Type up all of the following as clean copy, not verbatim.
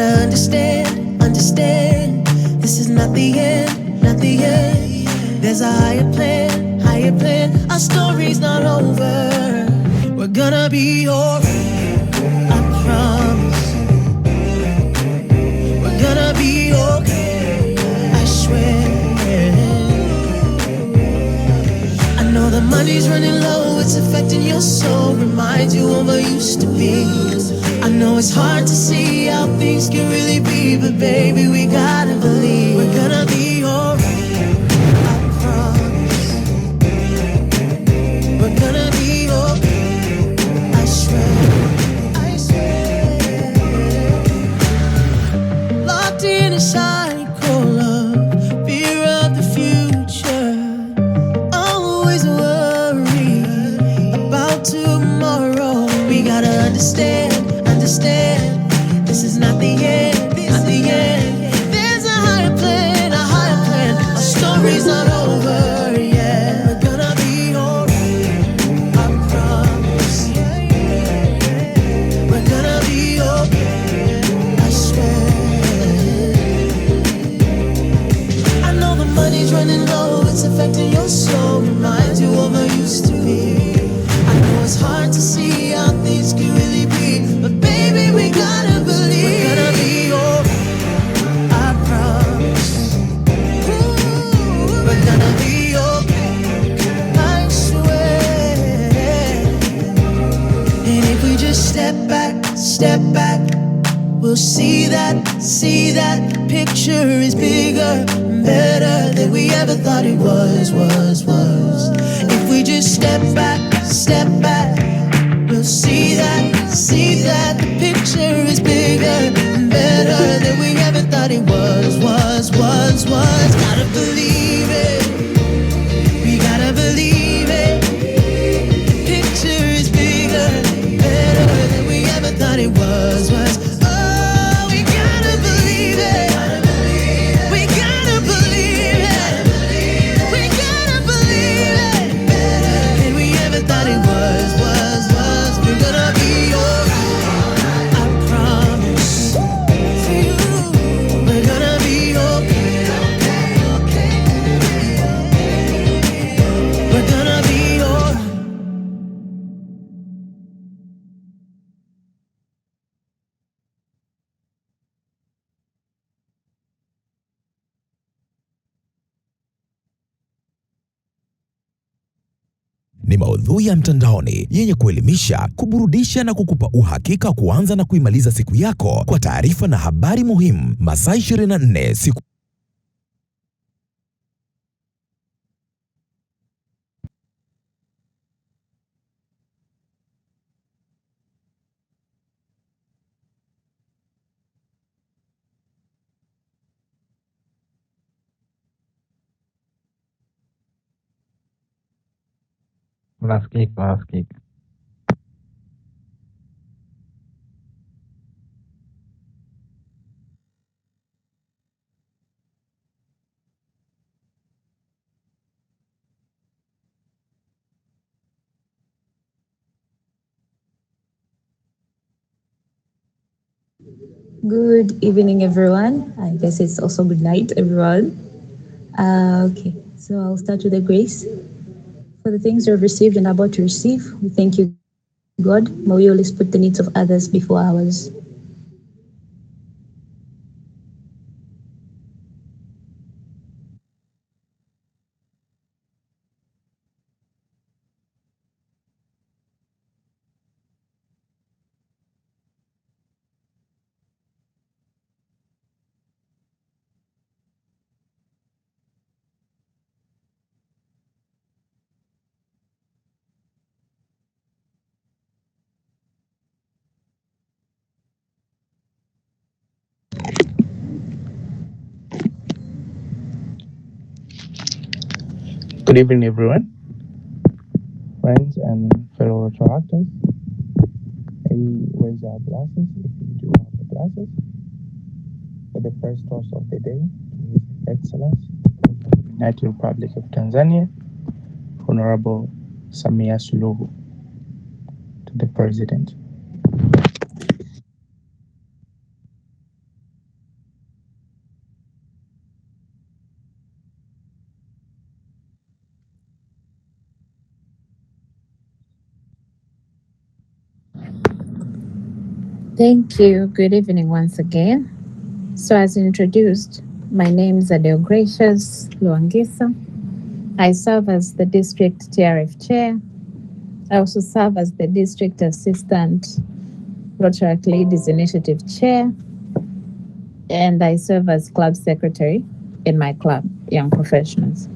gotta understand, this is not the end, not the end. There's a higher plan, our story's not over. We're gonna be alright, I promise. We're gonna be okay, I swear. I know the money's running low, it's affecting your soul, reminds you of what used to be. I know it's hard to see how things can really be, but baby, we gotta believe we're gonna be alright, I promise. We're gonna be okay, I swear, I swear. Locked in a cycle of fear of the future, always worried about tomorrow. We gotta understand, this is not the end, not the end. There's a higher plan, our story's not over yet. We're gonna be alright, I promise. We're gonna be okay, I swear. I know the money's running low, it's affecting your soul, reminds you of what used to be. I know it's hard to see how things can really be, but baby, we gotta believe we're gonna be alright, I promise. Ooh, we're gonna be okay, I swear. And if we just step back, we'll see that picture is bigger and better than we ever thought it was. If we just step back, we'll see that the picture is bigger and better than we ever thought it was. Gotta believe it, we gotta believe it. The picture is bigger, better than we ever thought it was. Oh, we gotta believe it, we gotta believe it, we gotta believe it, better than we ever thought it was. We're gonna be alright, I promise. We're gonna be okay. We're gonna be alright. Ni maudhui ya mtandaoni yenye kuelimisha, kuburudisha na kukupa uhakika kuanza na kuimaliza siku yako kwa taarifa na habari muhimu masaa 24 siku. Unasikika. Good evening, everyone. I guess it's also good night, everyone. Okay, so I'll start with the grace. For the things you have received and are about to receive, we thank you, God. May we always put the needs of others before ours. Good evening, everyone, friends and fellow Rotaractors. May we raise our glasses if we do have the glasses for the first toast of the day. His Excellency, United Republic of Tanzania, Honorable Samia Suluhu, to the President. Thank you. Good evening once again. So, as introduced, my name is Adele Gracious Luangisa. I serve as the district TRF chair. I also serve as the district assistant Rotary Ladies Initiative chair, and I serve as club secretary in my club, Young Professionals.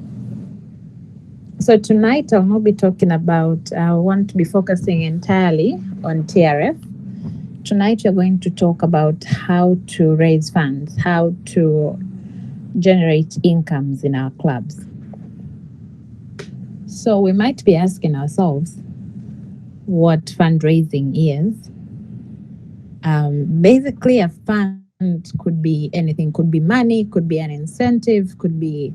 So tonight I'll not be talking about, I want to be focusing entirely on TRF. Tonight we're going to talk about how to raise funds, how to generate incomes in our clubs. So we might be asking ourselves what fundraising is. Basically, a fund could be anything, could be money, could be an incentive, could be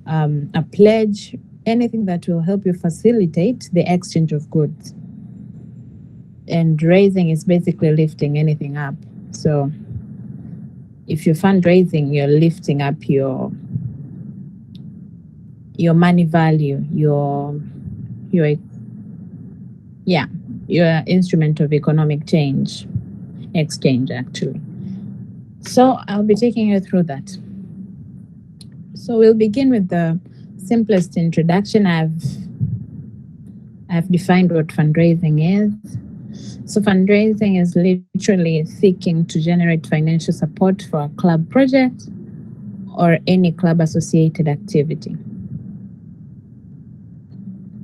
a pledge, anything that will help you facilitate the exchange of goods. And raising is basically lifting anything up. So if you're fundraising, you're lifting up your money value, your instrument of economic exchange actually. So I'll be taking you through that. So we'll begin with the simplest introduction. I've defined what fundraising is. So fundraising is literally seeking to generate financial support for a club project or any club associated activity.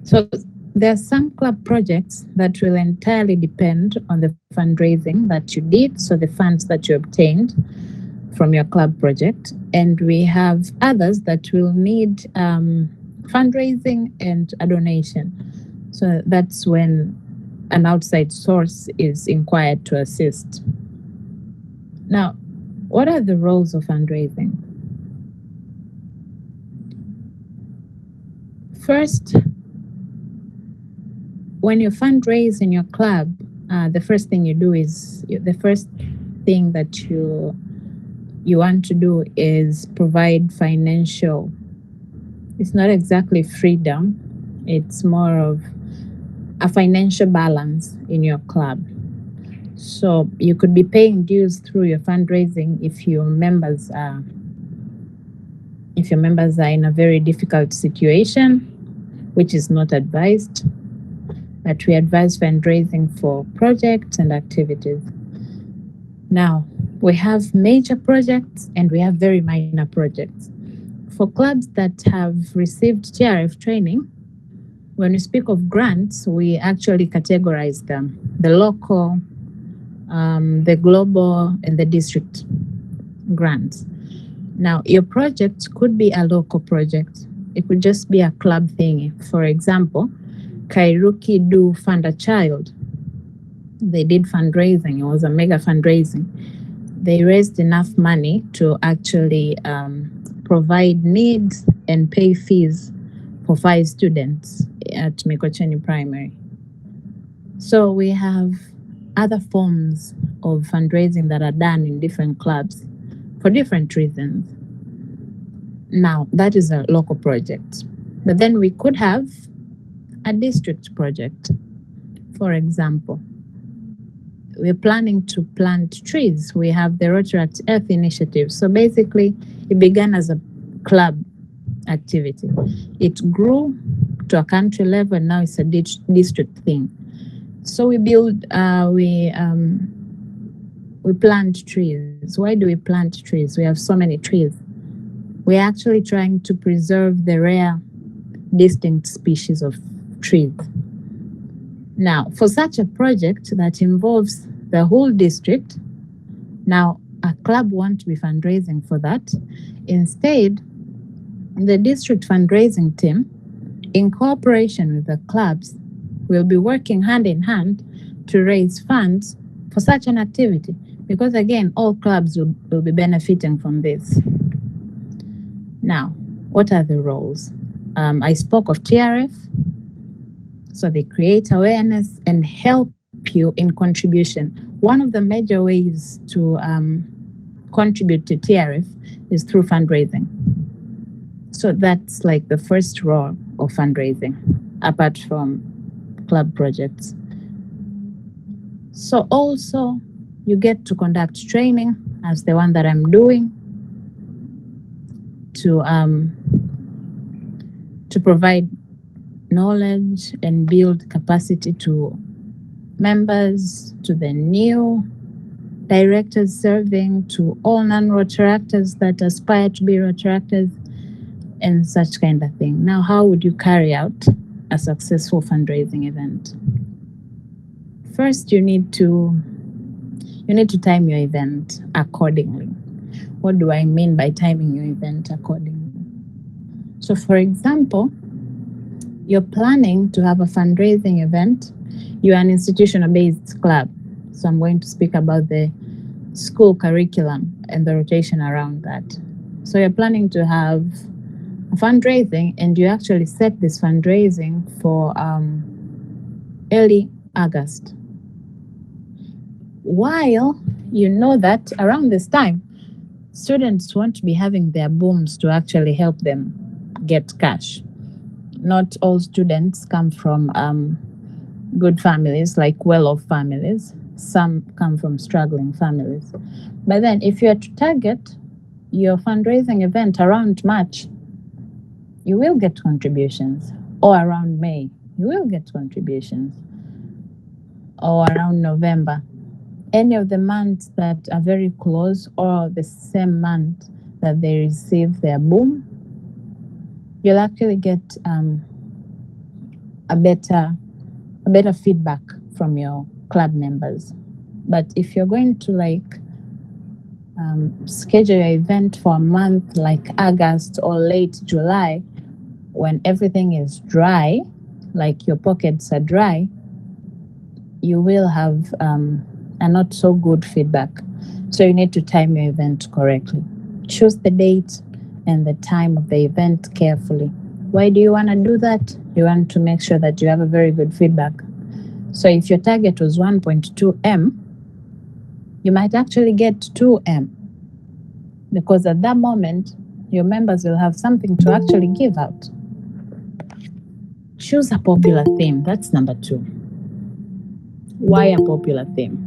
So there are some club projects that will entirely depend on the fundraising that you did, so the funds that you obtained from your club project. And we have others that will need fundraising and a donation. So that's when an outside source is inquired to assist. Now, what are the roles of fundraising? First, when you fundraise in your club, the first thing that you want to do is provide financial. It's not exactly freedom. It's more of a financial balance in your club. So you could be paying dues through your fundraising if your members are in a very difficult situation, which is not advised. But we advise fundraising for projects and activities. Now, we have major projects and we have very minor projects. For clubs that have received TRF training, when we speak of grants, we actually categorize them: the local, the global, and the district grants. Now, your project could be a local project. It could just be a club thingy. For example, Kairuki do Fund a Child. They did fundraising. It was a mega fundraising. They raised enough money to actually provide needs and pay fees for 5 students at Mikocheni Primary. So we have other forms of fundraising that are done in different clubs for different reasons. Now, that is a local project. But then we could have a district project. For example, we're planning to plant trees. We have the Rotary Earth Initiative. So basically, it began as a club activity. It grew to a country level, and now it's a district thing. So we plant trees. Why do we plant trees? We have so many trees. We're actually trying to preserve the rare, distinct species of trees. Now, for such a project that involves the whole district, now a club won't be fundraising for that. Instead, the district fundraising team, in cooperation with the clubs, will be working hand in hand to raise funds for such an activity. Because again, all clubs will be benefiting from this. Now, what are the roles? I spoke of TRF. So they create awareness and help you in contribution. One of the major ways to contribute to TRF is through fundraising. So that's like the first role of fundraising, apart from club projects. So also You get to conduct training as the one that I'm doing to provide knowledge and build capacity to members, to the new directors serving, to all non-Rotary actors that aspire to be Rotary actors, and such kind of thing. Now, how would you carry out a successful fundraising event? First, you need to time your event accordingly. What do I mean by timing your event accordingly? So, for example, you're planning to have a fundraising event. You're an institutional-based club. So I'm going to speak about the school curriculum and the rotation around that. So you're planning to have a fundraising, and you actually set this fundraising for early August. While you know that around this time, students want to be having their booms to actually help them get cash. Not all students come from good families, like well-off families. Some come from struggling families. But then if you are to target your fundraising event around March, you will get contributions. Or around May, you will get contributions. Or around November. Any of the months that are very close, or the same month that they receive their boom, you'll actually get a better feedback from your club members. But if you're going to schedule your event for a month like August or late July, when everything is dry, like your pockets are dry, you will have a not so good feedback. So you need to time your event correctly. Choose the date and the time of the event carefully. Why do you want to do that? You want to make sure that you have a very good feedback. So if your target was 1.2 M, you might actually get 2 M, because at that moment, your members will have something to actually give out. Choose a popular theme. That's number 2. Why a popular theme?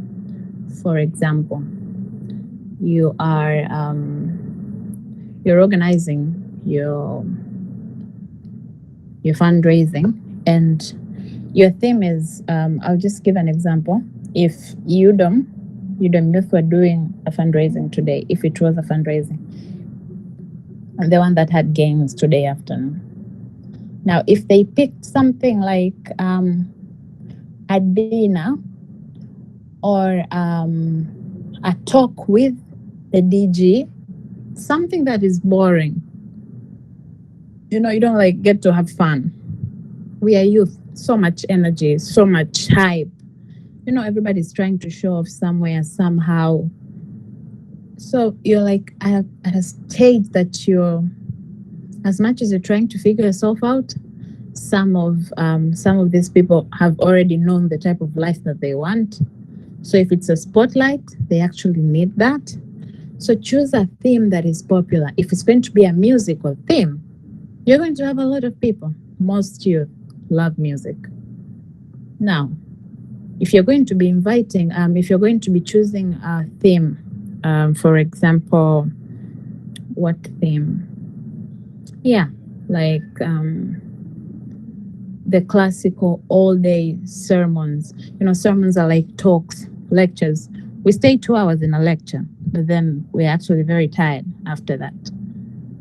For example, you are you're organizing your fundraising, and your theme is, I'll just give an example. If UDOM-Youth were doing a fundraising today, if it was a fundraising, and the one that had games today afternoon. Now, if they picked something like a dinner or a talk with the DG, something that is boring, you don't get to have fun. We are youth, so much energy, so much hype. Everybody's trying to show off somewhere, somehow. So you're at a stage that you're, as much as you're trying to figure yourself out, some of these people have already known the type of life that they want. So if it's a spotlight, they actually need that. So choose a theme that is popular. If it's going to be a musical theme, you're going to have a lot of people. Most youth love music. Now, if you're going to be inviting, if you're going to be choosing a theme, for example, what theme? Yeah, the classical all-day sermons. Sermons are like talks, lectures. We stay 2 hours in a lecture, but then we're actually very tired after that.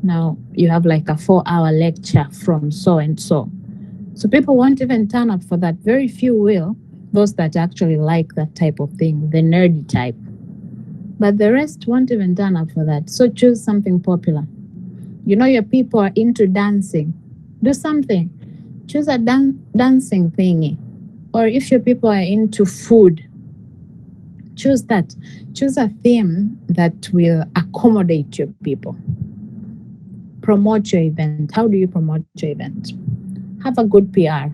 Now, you have a 4-hour lecture from so-and-so. So people won't even turn up for that. Very few will, those that actually like that type of thing, the nerdy type. But the rest won't even turn up for that. So choose something popular. Your people are into dancing. Do something. Choose a dancing thingy. Or if your people are into food, choose that. Choose a theme that will accommodate your people. Promote your event. How do you promote your event? Have a good PR.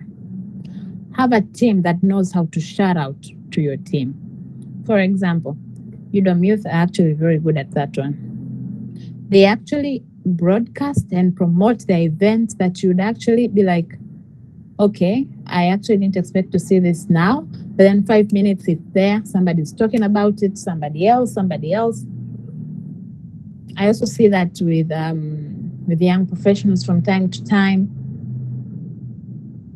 Have a team that knows how to shout out to your team. For example, UDOM-Youth are actually very good at that one. They actually broadcast and promote the events that you'd actually be like, okay, I actually didn't expect to see this now, but then 5 minutes it's there, somebody's talking about it, somebody else. I also see that with young professionals from time to time.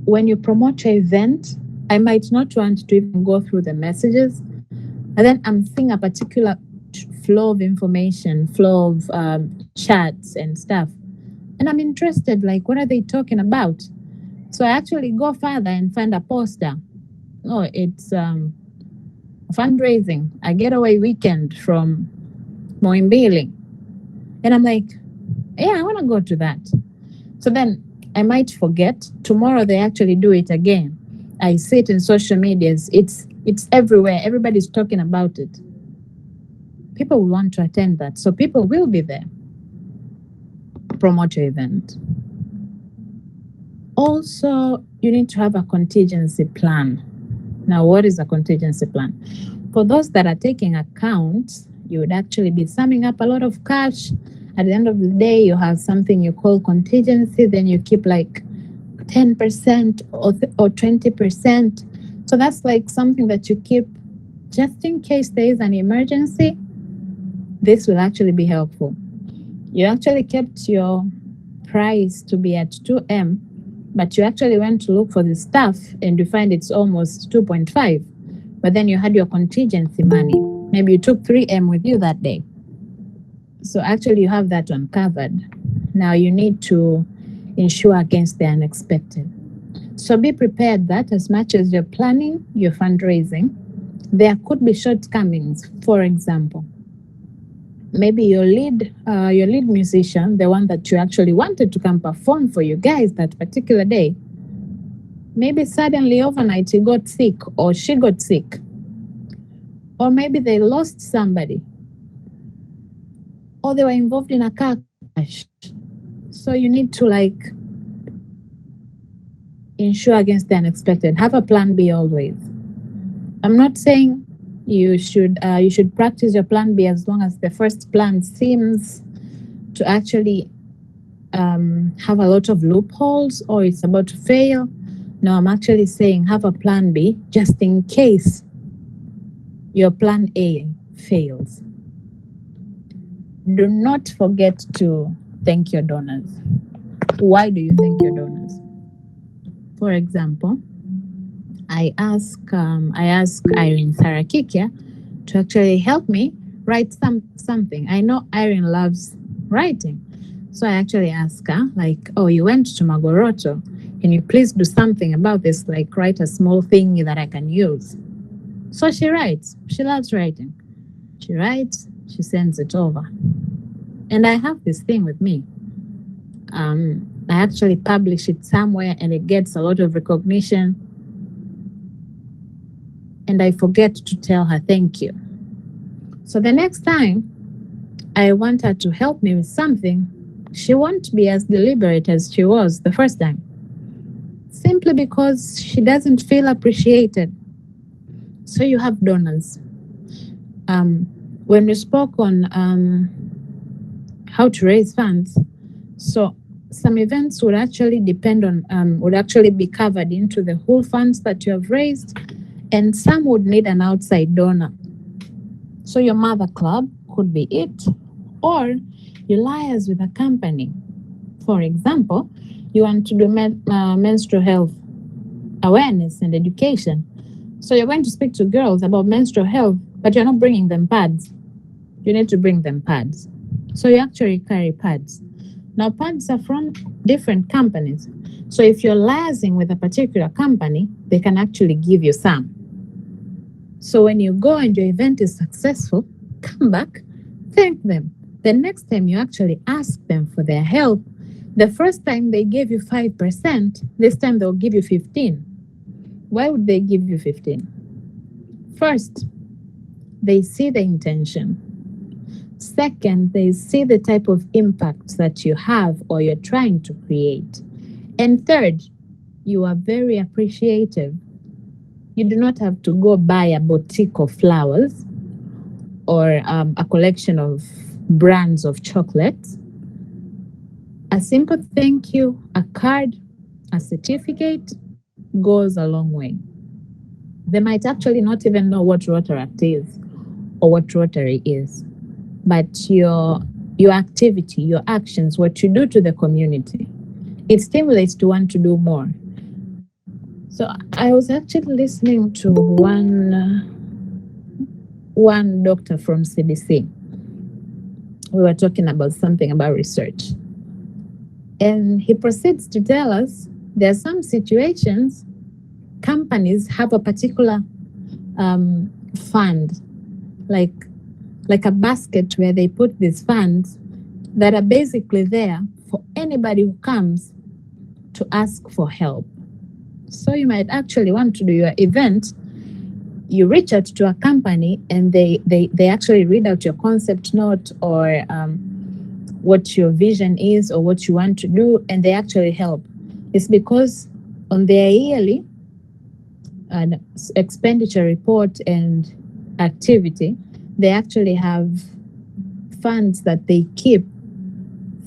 When you promote your event, I might not want to even go through the messages, and then I'm seeing a particular flow of information, flow of chats and stuff, and I'm interested, like, what are they talking about? So I actually go further and find a poster. Oh, it's fundraising, a getaway weekend from Moimbili. And I'm like, yeah, I want to go to that. So then I might forget. Tomorrow they actually do it again. I see it in social medias. It's everywhere. Everybody's talking about it. People will want to attend that. So people will be there. Promote your event. Also, you need to have a contingency plan. Now, what is a contingency plan? For those that are taking accounts, you would actually be summing up a lot of cash. At the end of the day, you have something you call contingency. Then you keep like 10% or 20%. So that's like something that you keep just in case there is an emergency. This will actually be helpful. You actually kept your price to be at 2M, but you actually went to look for the stuff and you find it's almost 2.5. But then you had your contingency money. Maybe you took 3M with you that day. So actually you have that one covered. Now you need to insure against the unexpected. So be prepared that as much as you're planning your fundraising, there could be shortcomings. For example, maybe your lead musician, the one that you actually wanted to come perform for you guys that particular day, maybe suddenly overnight he got sick or she got sick, or maybe they lost somebody, or they were involved in a car crash. So you need to like insure against the unexpected. Have a plan B always. I'm not saying you should practice your plan B as long as the first plan seems to actually have a lot of loopholes or it's about to fail. No, I'm actually saying have a plan B just in case your plan A fails. Do not forget to thank your donors. Why do you thank your donors? For example, I ask Irene Sarakikia to actually help me write something. I know Irene loves writing. So I actually ask her, like, oh, you went to Magoroto. Can you please do something about this? Like write a small thing that I can use. So she writes. She loves writing. She writes, she sends it over. And I have this thing with me. I actually publish it somewhere and it gets a lot of recognition. And I forget to tell her thank you. So the next time I want her to help me with something, she won't be as deliberate as she was the first time. Simply because she doesn't feel appreciated. So you have donors. When we spoke on how to raise funds, so some events would actually depend on, would actually be covered into the whole funds that you have raised, and some would need an outside donor. So your mother club could be it, or you liaise with a company. For example, you want to do menstrual health awareness and education. So you're going to speak to girls about menstrual health, but you're not bringing them pads. You need to bring them pads. So you actually carry pads. Now, pads are from different companies. So if you're liaising with a particular company, they can actually give you some. So when you go and your event is successful, come back, thank them. The next time you actually ask them for their help, the first time they gave you 5%, this time they'll give you 15. Why would they give you 15? First, they see the intention. Second, they see the type of impact that you have or you're trying to create. And third, you are very appreciative. You do not have to go buy a boutique of flowers or a collection of brands of chocolates. A simple thank you, a card, a certificate, goes a long way. They might actually not even know what Rotaract is or what Rotary is, but your activity, your actions, what you do to the community, it stimulates to want to do more. So I was actually listening to one doctor from CDC. We were talking about something about research. And he proceeds to tell us there are some situations companies have a particular fund, like a basket where they put these funds that are basically there for anybody who comes to ask for help. So you might actually want to do your event. You reach out to a company and they actually read out your concept note or what your vision is or what you want to do, and they actually help. It's because on their yearly expenditure report and activity, they actually have funds that they keep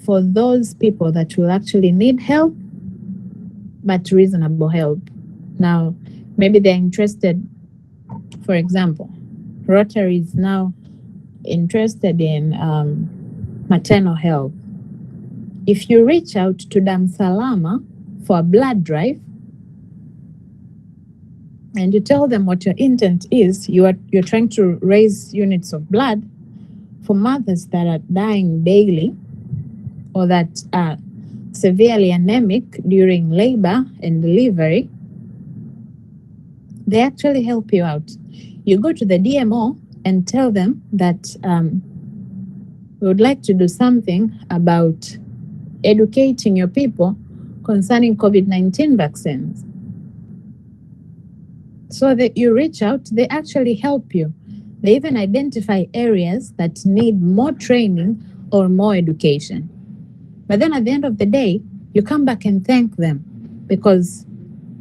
for those people that will actually need help, but reasonable help. Now, maybe they're interested, for example, Rotary is now interested in maternal health. If you reach out to Dar es Salaam for a blood drive, and you tell them what your intent is, you're trying to raise units of blood for mothers that are dying daily or that are severely anemic during labor and delivery, they actually help you out. You go to the DMO and tell them that we would like to do something about educating your people concerning COVID-19 vaccines. So that you reach out, they actually help you. They even identify areas that need more training or more education. But then at the end of the day, you come back and thank them because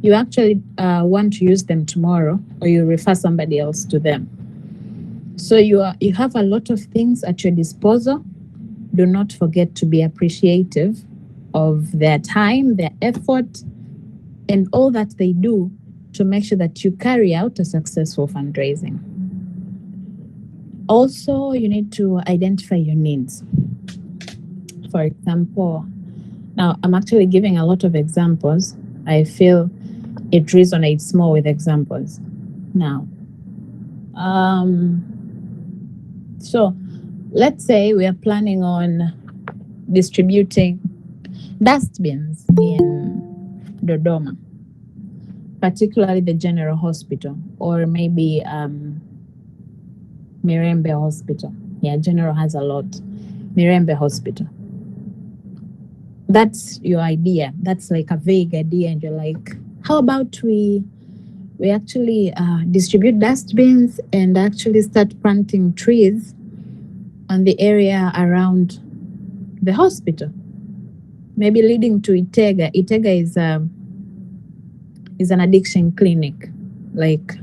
you actually want to use them tomorrow, or you refer somebody else to them. So you have a lot of things at your disposal. Do not forget to be appreciative of their time, their effort, and all that they do to make sure that you carry out a successful fundraising. Also, you need to identify your needs. For example, now I'm actually giving a lot of examples. I feel it resonates more with examples. Now, so let's say we are planning on distributing dustbins in Dodoma, particularly the General Hospital, or maybe Mirembe Hospital. Yeah, General has a lot. Mirembe Hospital. That's your idea. That's like a vague idea, and you're like, how about we actually distribute dustbins and actually start planting trees on the area around the hospital, maybe leading to Itega. Itega is an addiction clinic, like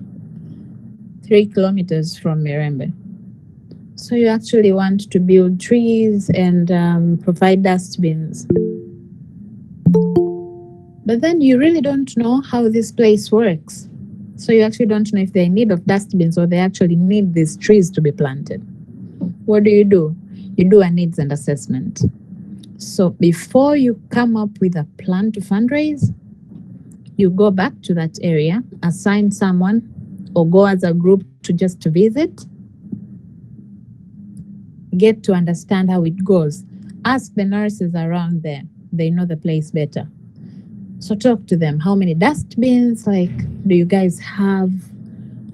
3 kilometers from Mirembe. So you actually want to build trees and provide dustbins. But then you really don't know how this place works. So you actually don't know if they're in need of dustbins or they actually need these trees to be planted. What do? You do a needs and assessment. So before you come up with a plan to fundraise, you go back to that area, assign someone, or go as a group to just visit, get to understand how it goes. Ask the nurses around there. They know the place better. So talk to them. How many dustbins, do you guys have?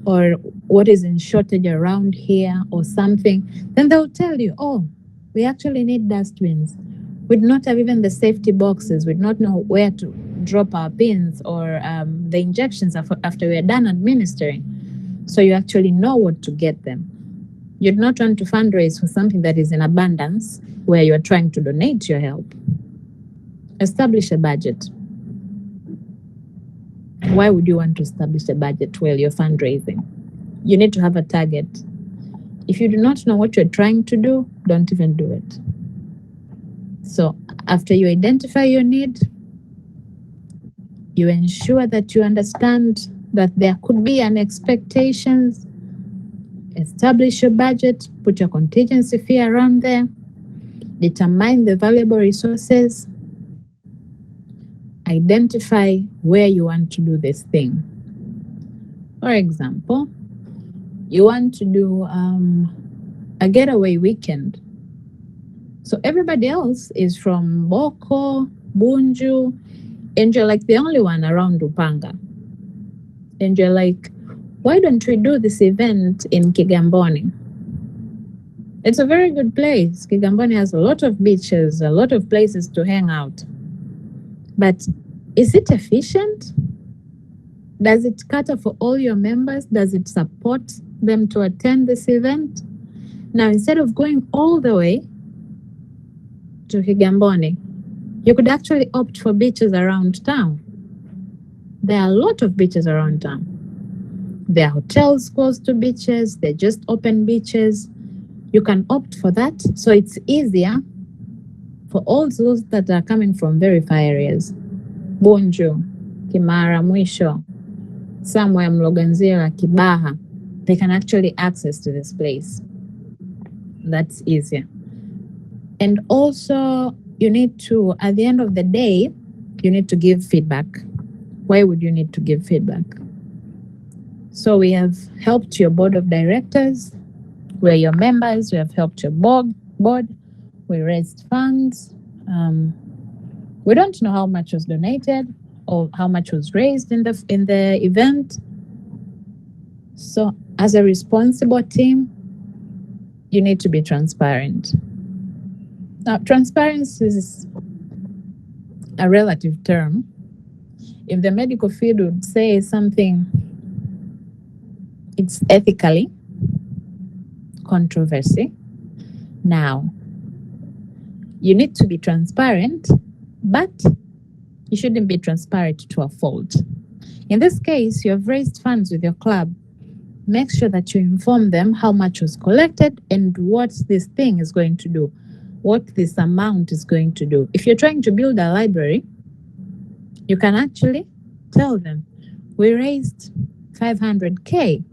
Or what is in shortage around here or something? Then they'll tell you, oh, we actually need dustbins. We do not have even the safety boxes. We do not know where to drop our pins or the injections after we are done administering. So you actually know what to get them. You do not want to fundraise for something that is in abundance where you are trying to donate your help. Establish a budget. Why would you want to establish a budget while you're fundraising? You need to have a target. If you do not know what you're trying to do, don't even do it. So after you identify your need, You ensure that you understand that there could be an expectations. Establish your budget, put your contingency fee around there, determine the valuable resources, identify where you want to do this thing. For example, you want to do a getaway weekend. So everybody else is from Boko, Bunju, and you're like the only one around Upanga. And you're like, why don't we do this event in Kigamboni? It's a very good place. Kigamboni has a lot of beaches, a lot of places to hang out. But is it efficient? Does it cater for all your members? Does it support them to attend this event? Now, instead of going all the way to Kigamboni, you could actually opt for beaches around town. There are a lot of beaches around town. There are hotels close to beaches. They're just open beaches. You can opt for that. So it's easier for all those that are coming from very far areas. Bunju, Kimara, Mwisho, somewhere Mloganzira, Kibaha, they can actually access to this place. That's easier. And also, you need to, at the end of the day, you need to give feedback. Why would you need to give feedback? So we have helped your board of directors. We're your members. We have helped your board. We raised funds. We don't know how much was donated or how much was raised in the event. So as a responsible team, you need to be transparent. Now, transparency is a relative term. If the medical field would say something, it's ethically controversy. Now, you need to be transparent, but you shouldn't be transparent to a fault. In this case, you have raised funds with your club. Make sure that you inform them how much was collected and what this thing is going to do, what this amount is going to do. If you're trying to build a library, you can actually tell them, we raised 500K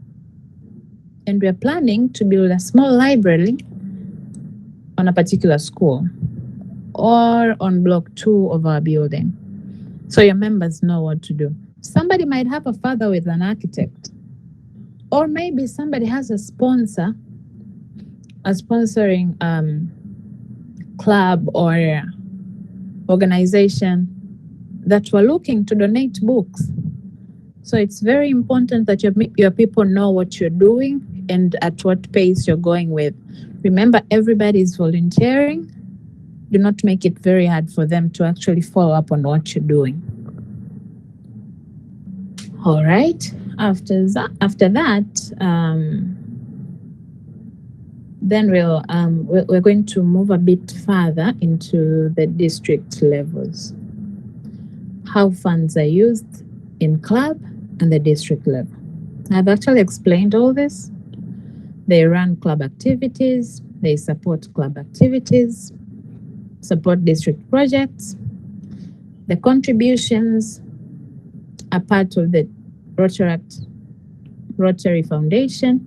and we're planning to build a small library on a particular school or on block 2 of our building. So your members know what to do. Somebody might have a father with an architect, or maybe somebody has a sponsor, a sponsoring club or organization that were looking to donate books. So it's very important that your people know what you're doing and at what pace you're going with. Remember, everybody is volunteering. Do not make it very hard for them to actually follow up on what you're doing. All right. After that, then we're going to move a bit further into the district levels. How funds are used in club and the district level. I've actually explained all this. They run club activities, they support club activities, support district projects. The contributions are part of the Rotary Foundation,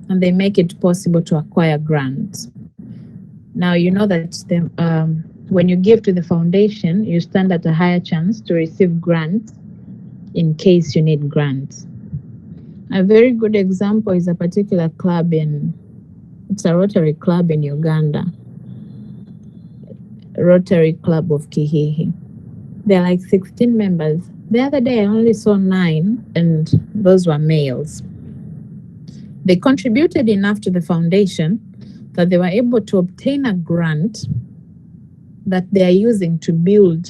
and they make it possible to acquire grants. Now, you know that when you give to the foundation, you stand at a higher chance to receive grants in case you need grants. A very good example is a particular club it's a Rotary club in Uganda, Rotary Club of Kihihi. There are like 16 members. The other day I only saw 9, and those were males. They contributed enough to the foundation that they were able to obtain a grant that they are using to build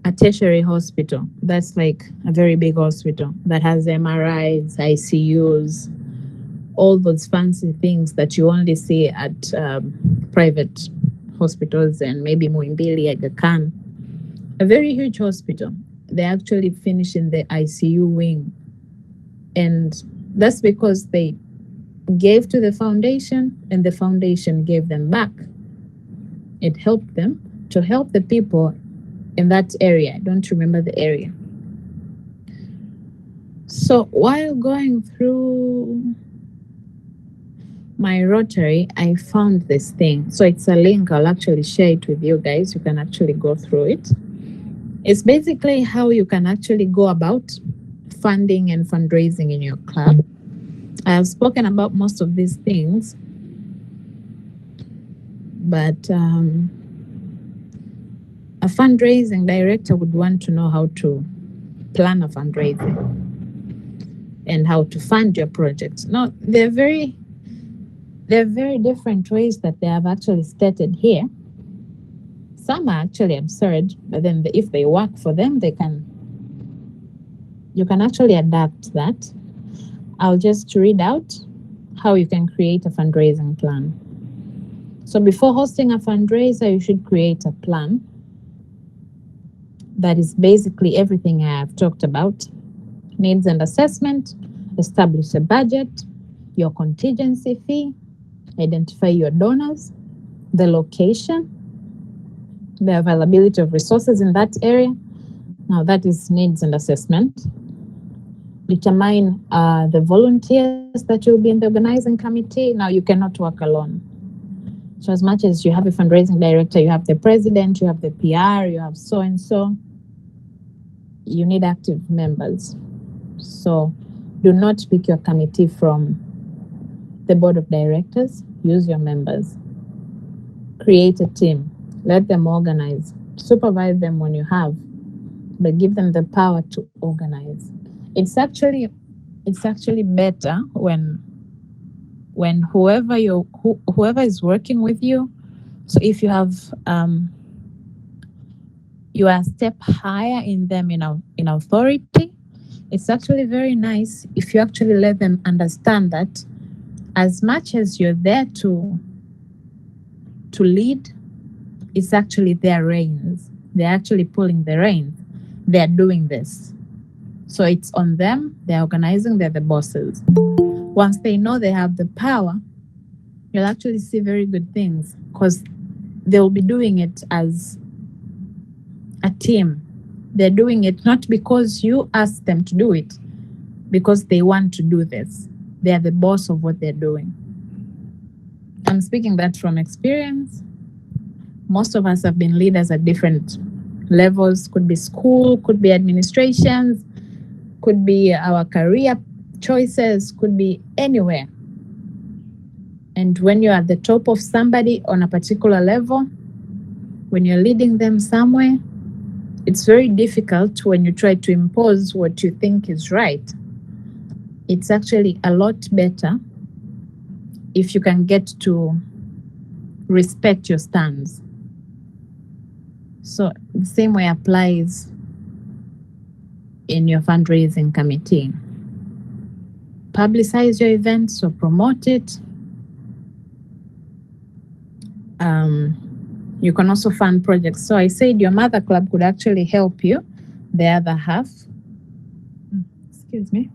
a tertiary hospital. That's like a very big hospital that has MRIs, ICUs, all those fancy things that you only see at private hospitals and maybe Muimbili, Aga Khan. A very huge hospital. They actually finished in the ICU wing. And that's because they gave to the foundation and the foundation gave them back. It helped them to help the people in that area. I don't remember the area. So while going through my Rotary, I found this thing. So it's a link. I'll actually share it with you guys. You can actually go through it. It's basically how you can actually go about funding and fundraising in your club. I have spoken about most of these things, but a fundraising director would want to know how to plan a fundraising and how to fund your projects. Now, they're very different ways that they have actually stated here. Some are actually absurd, but then if they work for them, you can actually adapt that. I'll just read out how you can create a fundraising plan. So before hosting a fundraiser, you should create a plan that is basically everything I have talked about. Needs and assessment, establish a budget, your contingency fee, identify your donors, the location, the availability of resources in that area. Now that is needs and assessment. Determine the volunteers that will be in the organizing committee. Now you cannot work alone. So as much as you have a fundraising director, you have the president, you have the PR, you have so-and-so, you need active members. So do not pick your committee from the board of directors. Use your members. Create a team. Let them organize. Supervise them when you have, but give them the power to organize. It's actually better when whoever is working with you. So if you have you are a step higher in them in authority, it's actually very nice if you actually let them understand that as much as you're there to lead, it's actually their reins. They're actually pulling the reins. They're doing this. So it's on them. They're organizing. They're the bosses. Once they know they have the power, you'll actually see very good things because they'll be doing it as a team. They're doing it not because you asked them to do it, because they want to do this. They're the boss of what they're doing. I'm speaking that from experience. Most of us have been leaders at different levels. Could be school, could be administrations, could be our career choices, could be anywhere. And when you're at the top of somebody on a particular level, when you're leading them somewhere, it's very difficult when you try to impose what you think is right. It's actually a lot better if you can get to respect your stance. So the same way applies in your fundraising committee. Publicize your events or promote it. You can also fund projects. So I said your mother club could actually help you, the other half. Excuse me.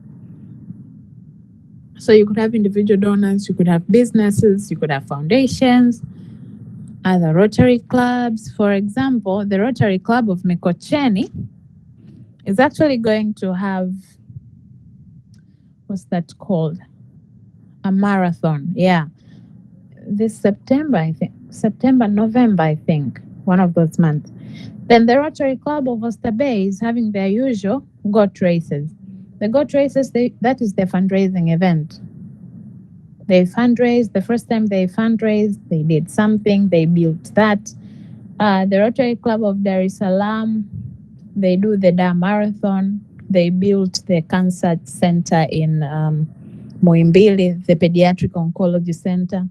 So you could have individual donors, you could have businesses, you could have foundations, other Rotary clubs. For example, the Rotary Club of Mikocheni is actually going to have, what's that called? A marathon. Yeah. This September, I think. November, I think. One of those months. Then the Rotary Club of Oyster Bay is having their usual goat races. The goat races, that is their fundraising event. They fundraised. The first time they fundraised, they did something. They built that. The Rotary Club of Dar es Salaam, they do the Dar Marathon. They built the cancer center in Muhimbili, the Pediatric Oncology Center.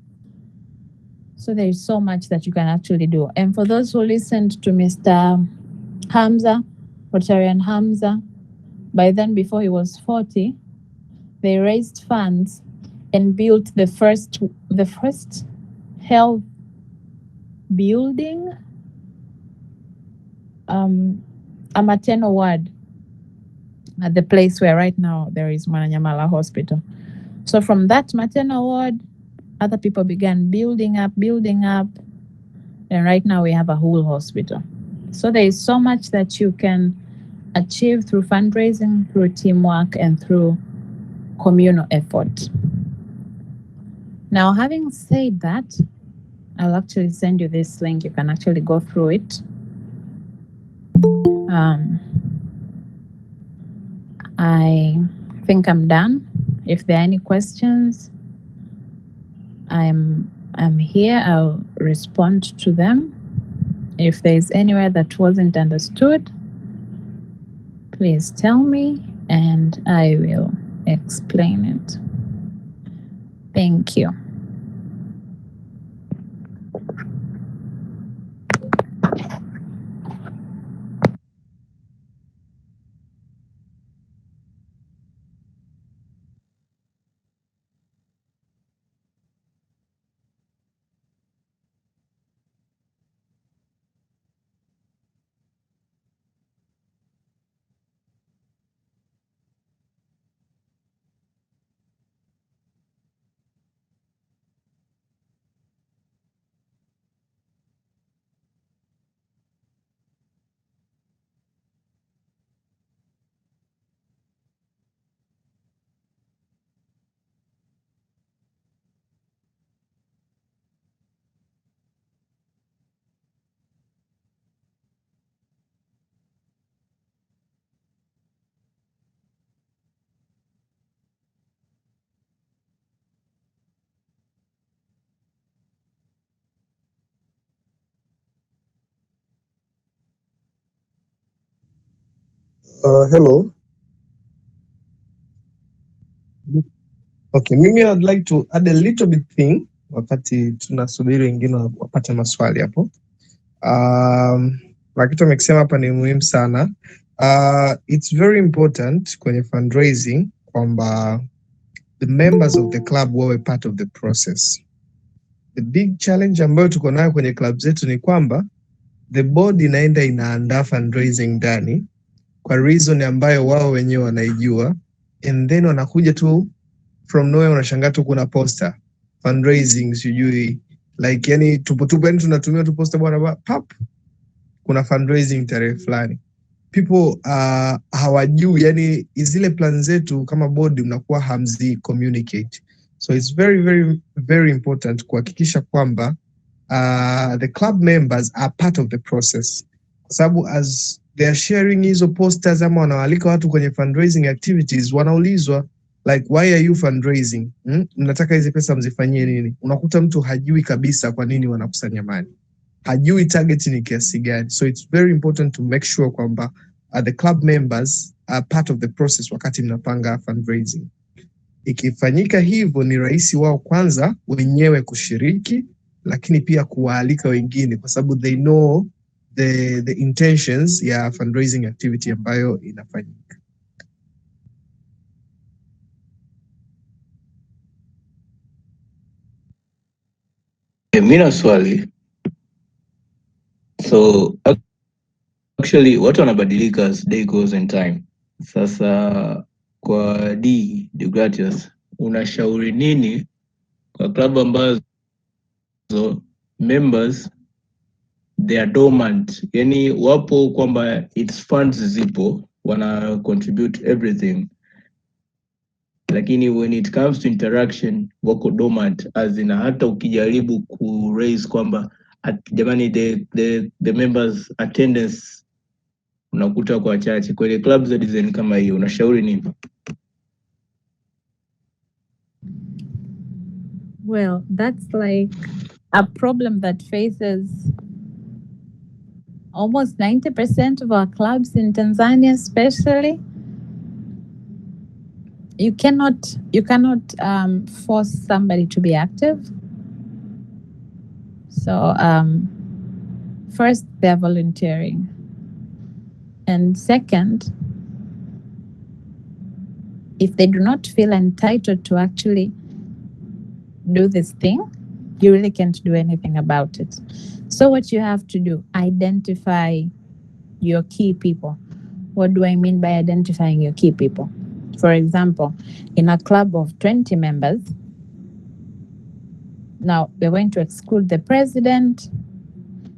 So there is so much that you can actually do. And for those who listened to Mr. Hamza, Rotarian Hamza, by then, before he was 40, they raised funds and built the first health building, a maternal ward at the place where right now there is Mwananyamala Hospital. So from that maternal ward, other people began building up, and right now we have a whole hospital. So there is so much that you can achieve through fundraising, through teamwork, and through communal effort. Now, having said that, I'll actually send you this link. You can actually go through it. I think I'm done. If there are any questions, I'm here. I'll respond to them. If there is anywhere that wasn't understood, please tell me and I will explain it. Thank you. Hello. Okay, mimi I'd like to add a little bit thing wakati tunasubiri wengine wapate maswali hapo. Na kitu amekisema hapa ni muhimu sana. It's very important kwenye fundraising kwamba the members of the club wawe part of the process. The big challenge ambayo tuko nayo kwenye club zetu ni kwamba the board inaandaa fundraising ndani kwa reason ambayo wao wenyewe wanaijua, and then wanakuja tu from nowhere, unashangaa tu kuna poster fundraising sijui like, yani tupo yani tunatumia tu poster bwana pap, kuna fundraising tarehe fulani. People hawajui yani zile plan zetu kama board mnakuwa hamzi communicate. So it's very very very important kuhakikisha kwamba the club members are part of the process, kwa sababu as they are sharing hizo posters ama wanawalika watu kwenye fundraising activities, wanaulizwa like, why are you fundraising? Mnataka hizi pesa mzifanyie nini? Unakuta mtu hajui kabisa kwa nini wanakusanya mali, hajui target ni kiasi gani. So it's very important to make sure kwamba the club members are part of the process wakati mnapanga fundraising. Ikifanyika hivyo, ni rahisi wao kwanza wenyewe kushiriki, lakini pia kuwaalika wengine, kwa sababu they know the intentions ya fundraising activity ambayo inafanyika. Mimi na swali. So actually watu wanabadilika as day goes in time. Sasa kwa Deogratius, unashauri nini kwa club ambazo members they are dormant, yani wapo kwamba its funds zipo, wana contribute everything, lakini when it comes to interaction wako dormant, as in hata ukijaribu ku raise kwamba jamani the members attendance unakuta kwa chache kwenye clubs za design kama hiyo, unashauri nini? Well, that's like a problem that faces almost 90% of our clubs in Tanzania, especially. You cannot force somebody to be active. So first, they're volunteering, and second, if they do not feel entitled to actually do this thing, you really can't do anything about it. So what you have to do, identify your key people. What do I mean by identifying your key people? For example, in a club of 20 members, now we're going to exclude the president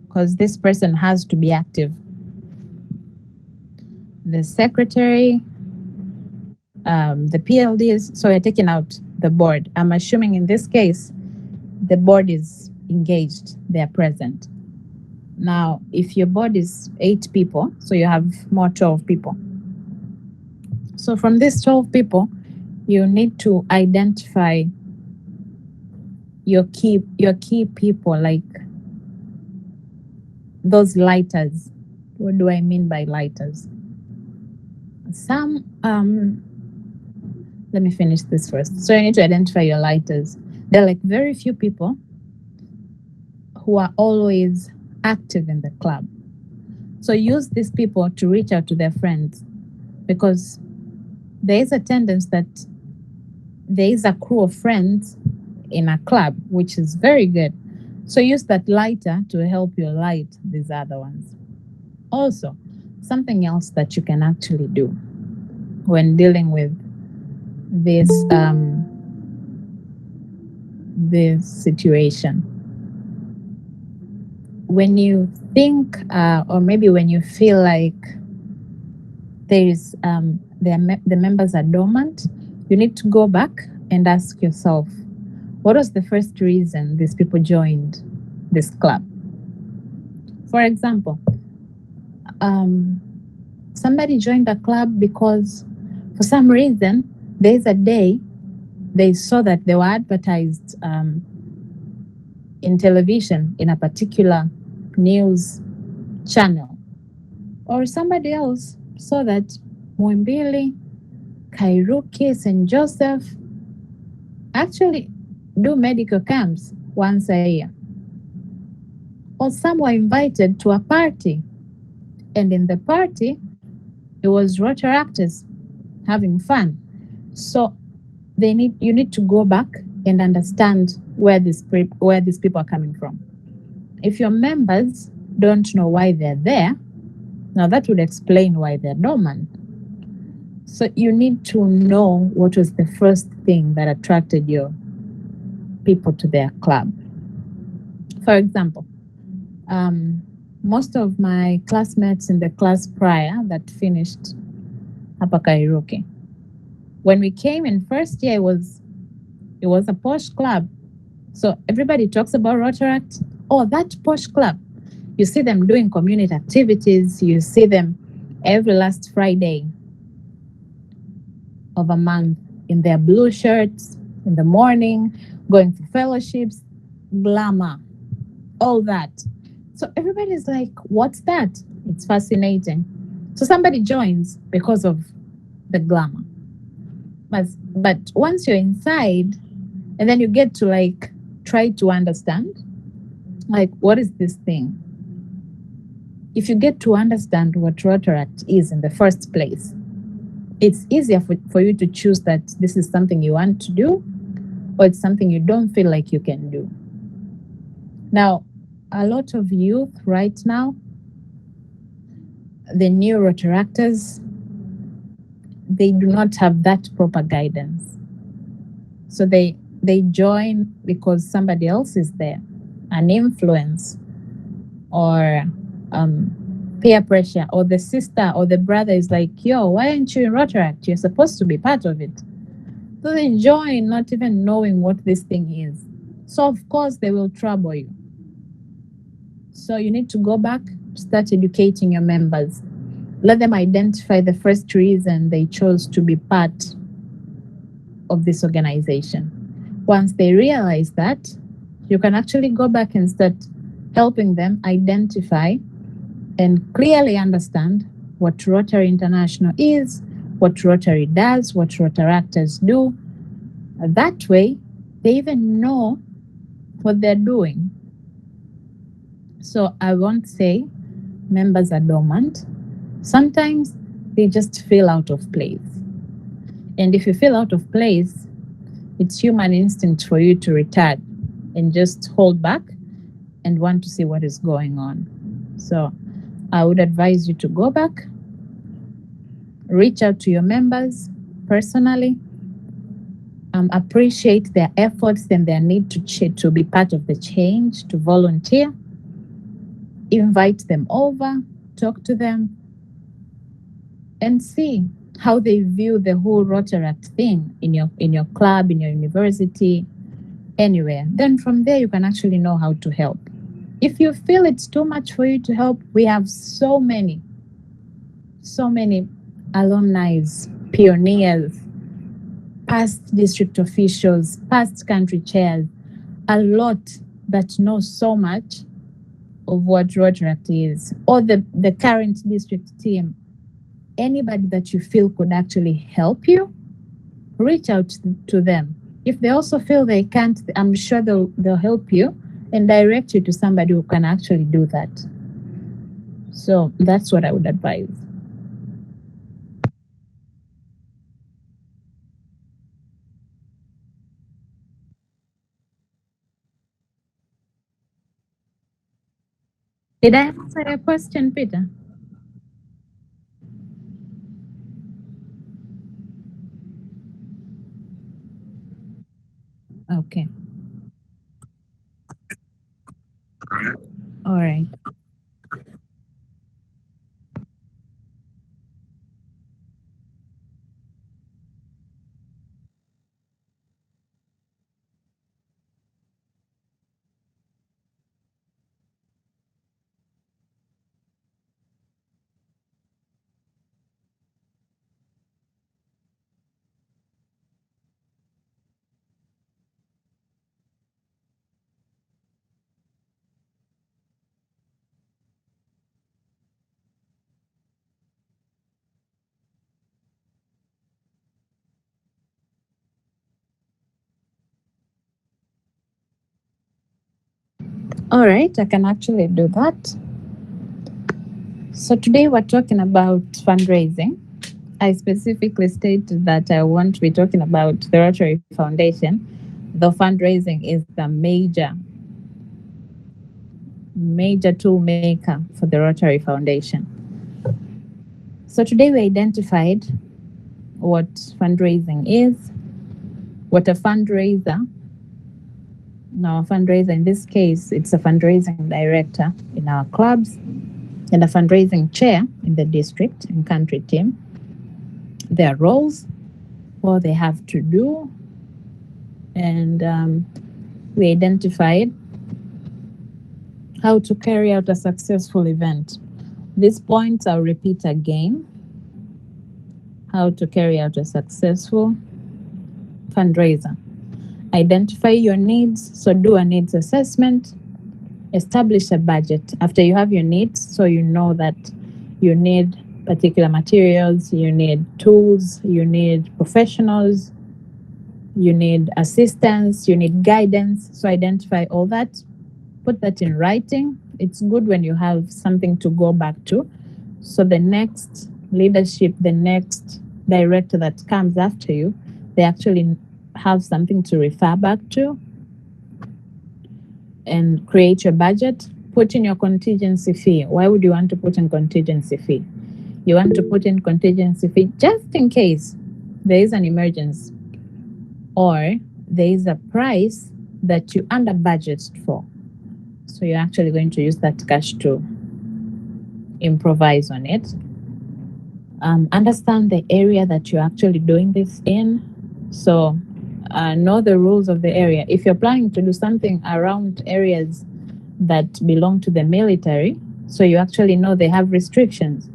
because this person has to be active the secretary, the PLDs. So we're taking out the board. I'm assuming in this case, the board is engaged, they're present. Now, if your board is 8 people, so you have more 12 people. So from these 12 people, you need to identify your key people, like those lighters. What do I mean by lighters? Let me finish this first. So you need to identify your lighters. There are like very few people who are always active in the club. So use these people to reach out to their friends, because there is a tendency that there is a crew of friends in a club, which is very good. So use that lighter to help you light these other ones. Also, something else that you can actually do when dealing with this situation. When you think, or maybe when you feel like the members are dormant, you need to go back and ask yourself, what was the first reason these people joined this club? For example, somebody joined the club because for some reason, there's a day they saw that they were advertised in television in a particular news channel. Or somebody else saw that Muimbili, Kairuki, St. Joseph actually do medical camps once a year. Or some were invited to a party, and in the party, it was Rotary actors having fun. So you need to go back and understand where these people are coming from. If your members don't know why they're there, now that would explain why they're dormant. So you need to know what was the first thing that attracted your people to their club. For example, most of my classmates in the class prior that finished hapa Kairuki, when we came in first year, it was a posh club. So everybody talks about Rotaract. Oh, that posh club. You see them doing community activities. You see them every last Friday of a month in their blue shirts in the morning, going for fellowships, glamour, all that. So everybody's like, what's that? It's fascinating. So somebody joins because of the glamour. But once you're inside, and then you get to like try to understand, like, what is this thing? If you get to understand what Rotaract is in the first place, it's easier for you to choose that this is something you want to do, or it's something you don't feel like you can do. Now, a lot of youth right now, the new Rotaractors, they do not have that proper guidance. So they join because somebody else is there, an influence, or peer pressure, or the sister or the brother is like, yo, why aren't you in Rotaract? You're supposed to be part of it. So they join not even knowing what this thing is. So of course they will trouble you. So you need to go back, start educating your members. Let them identify the first reason they chose to be part of this organization. Once they realize that, you can actually go back and start helping them identify and clearly understand what Rotary International is, what Rotary does, what Rotaractors do. That way, they even know what they're doing. So I won't say members are dormant. Sometimes they just feel out of place. And if you feel out of place, it's human instinct for you to retard and just hold back and want to see what is going on. So I would advise you to go back, reach out to your members personally, appreciate their efforts and their need to be part of the change, to volunteer, invite them over, talk to them, and see how they view the whole Rotaract thing in your club, in your university, anywhere. Then from there, you can actually know how to help. If you feel it's too much for you to help, we have so many alumni, pioneers, past district officials, past country chairs, a lot that know so much of what Rotaract is, or the current district team. Anybody that you feel could actually help you, reach out to them. If they also feel they can't, I'm sure they'll help you and direct you to somebody who can actually do that. So that's what I would advise. Did I answer your question, Peter? Okay. All right. All right, I can actually do that. So today we're talking about fundraising. I specifically stated that I want to be talking about the Rotary Foundation. The fundraising is the major tool maker for the Rotary Foundation. So today we identified what fundraising is, what a fundraiser. Now, a fundraiser, in this case, it's a fundraising director in our clubs and a fundraising chair in the district and country team. Their roles, what they have to do, and we identified how to carry out a successful event. These points I'll repeat again. How to carry out a successful fundraiser. Identify your needs, so do a needs assessment. Establish a budget. After you have your needs, so you know that you need particular materials, you need tools, you need professionals, you need assistance, you need guidance. So identify all that, put that in writing. It's good when you have something to go back to. So the next leadership, the next director that comes after you, they actually have something to refer back to. And create your budget, put in your contingency fee. Why would you want to put in contingency fee? You want to put in contingency fee just in case there is an emergency or there is a price that you under budgeted for. So you're actually going to use that cash to improvise on it. Understand the area that you're actually doing this in. So know the rules of the area. If you're planning to do something around areas that belong to the military, so you actually know they have restrictions.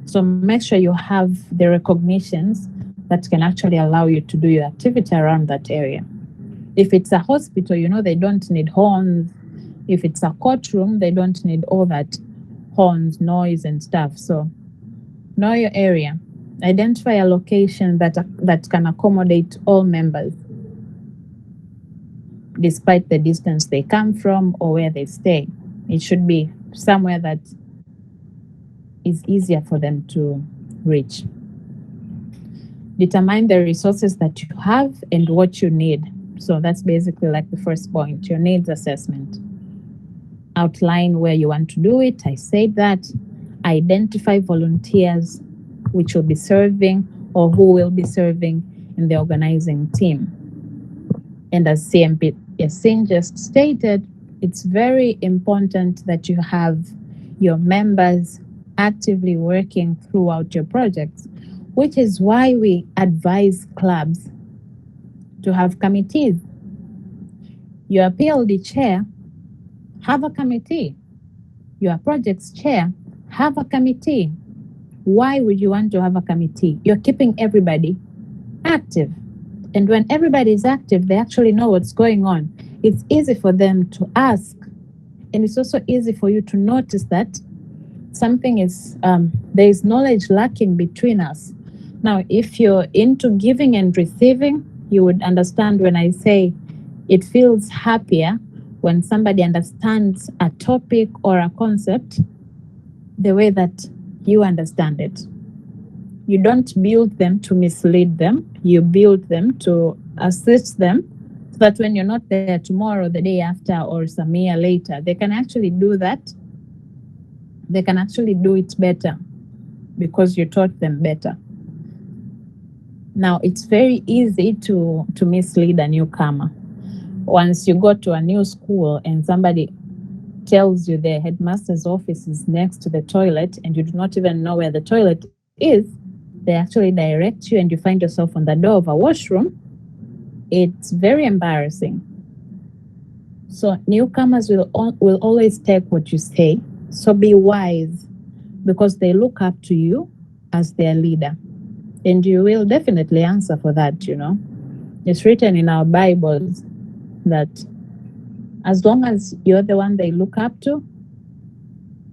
So make sure you have the recognitions that can actually allow you to do your activity around that area. If it's a hospital, you know they don't need horns. If it's a courtroom, they don't need all that horns, noise, and stuff. So know your area. Identify a location that can accommodate all members, despite the distance they come from or where they stay. It should be somewhere that is easier for them to reach. Determine the resources that you have and what you need. So that's basically like the first point, your needs assessment. Outline where you want to do it. I said that. Identify volunteers which will be serving or who will be serving in the organizing team. And as CMP Yasin just stated, it's very important that you have your members actively working throughout your projects. which is why we advise clubs to have committees. Your PLD chair, have a committee. Your projects chair, have a committee. Why would you want to have a committee? You're keeping everybody active. And when everybody is active, they actually know what's going on. It's easy for them to ask. And it's also easy for you to notice that something is, there is knowledge lacking between us. Now, if you're into giving and receiving, you would understand when I say it feels happier when somebody understands a topic or a concept the way that you understand it. You don't build them to mislead them. You build them to assist them so that when you're not there tomorrow, the day after, or some year later, they can actually do that. They can actually do it better because you taught them better. Now, it's very easy to mislead a newcomer. Once you go to a new school and somebody tells you the headmaster's office is next to the toilet and you do not even know where the toilet is, they actually direct you and you find yourself on the door of a washroom. It's very embarrassing. So newcomers will always take what you say. So be wise, because they look up to you as their leader. And you will definitely answer for that, you know. It's written in our Bibles that as long as you're the one they look up to,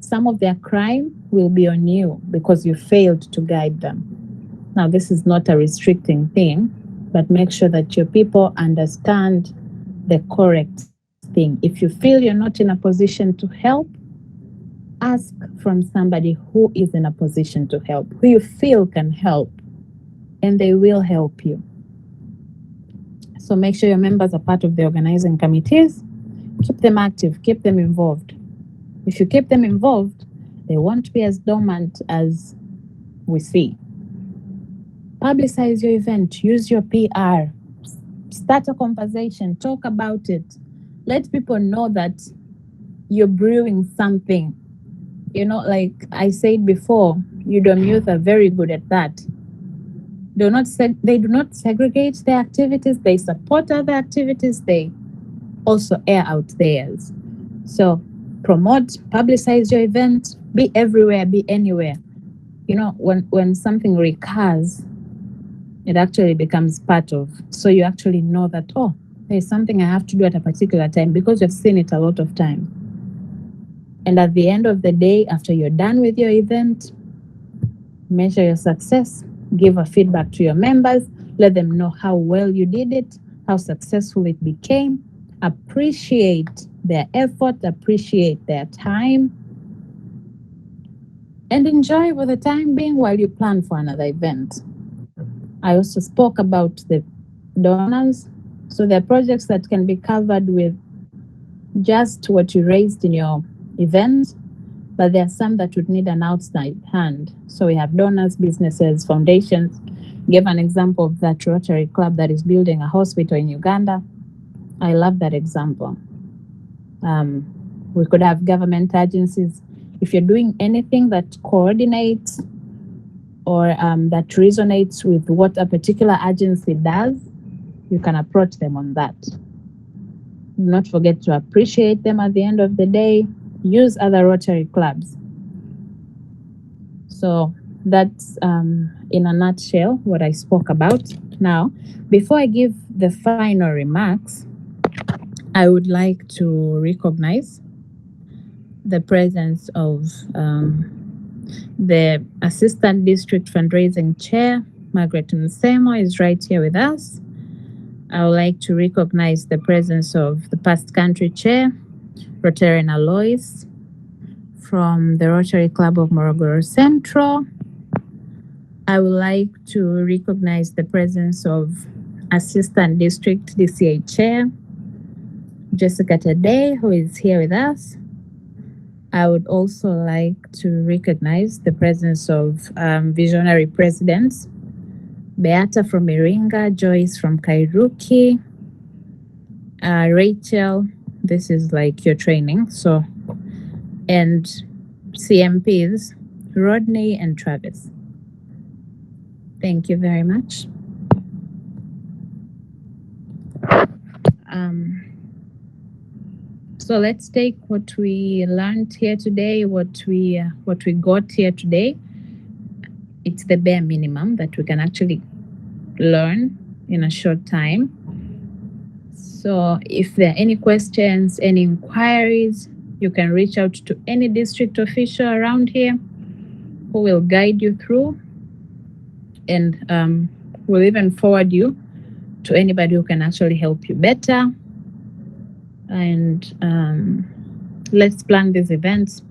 some of their crime will be on you because you failed to guide them. Now, this is not a restricting thing, but make sure that your people understand the correct thing. If you feel you're not in a position to help, ask from somebody who is in a position to help, who you feel can help, and they will help you. So make sure your members are part of the organizing committees. Keep them active, keep them involved. If you keep them involved, they won't be as dormant as we see. Publicize your event, use your PR, start a conversation, talk about it. Let people know that you're brewing something. You know, like I said before, UDOM-Youth are very good at that. They do not segregate their activities, they support other activities, they also air out theirs. So promote, publicize your event, be everywhere, be anywhere. You know, when something recurs, it actually becomes part of, so you actually know that, oh, there's something I have to do at a particular time because you've seen it a lot of time. And at the end of the day, after you're done with your event, measure your success, give a feedback to your members, let them know how well you did it, how successful it became, appreciate their effort, appreciate their time, and enjoy for the time being while you plan for another event. I also spoke about the donors. So there are projects that can be covered with just what you raised in your event, but there are some that would need an outside hand. So we have donors, businesses, foundations. Give an example of that Rotary Club that is building a hospital in Uganda. I love that example. We could have government agencies. If you're doing anything that coordinates or that resonates with what a particular agency does, you can approach them on that. Do not forget to appreciate them at the end of the day. Use other Rotary clubs. So that's in a nutshell what I spoke about. Now, before I give the final remarks, I would like to recognize the presence of the Assistant District Fundraising Chair, Margaret Msemo, is right here with us. I would like to recognize the presence of the past country chair, Rotarian Alois, from the Rotary Club of Morogoro Central. I would like to recognize the presence of Assistant District DCA Chair, Jessica Tadei, who is here with us. I would also like to recognize the presence of visionary presidents, Beata from Iringa, Joyce from Kairuki, Rachel, this is like your training, so, and CMPs, Rodney and Travis. Thank you very much. So let's take what we learned here today, what we got here today. It's the bare minimum that we can actually learn in a short time. So if there are any questions, any inquiries, you can reach out to any district official around here who will guide you through, and will even forward you to anybody who can actually help you better. And let's plan these events.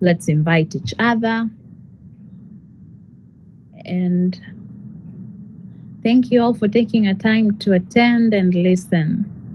Let's invite each other. And thank you all for taking a time to attend and listen.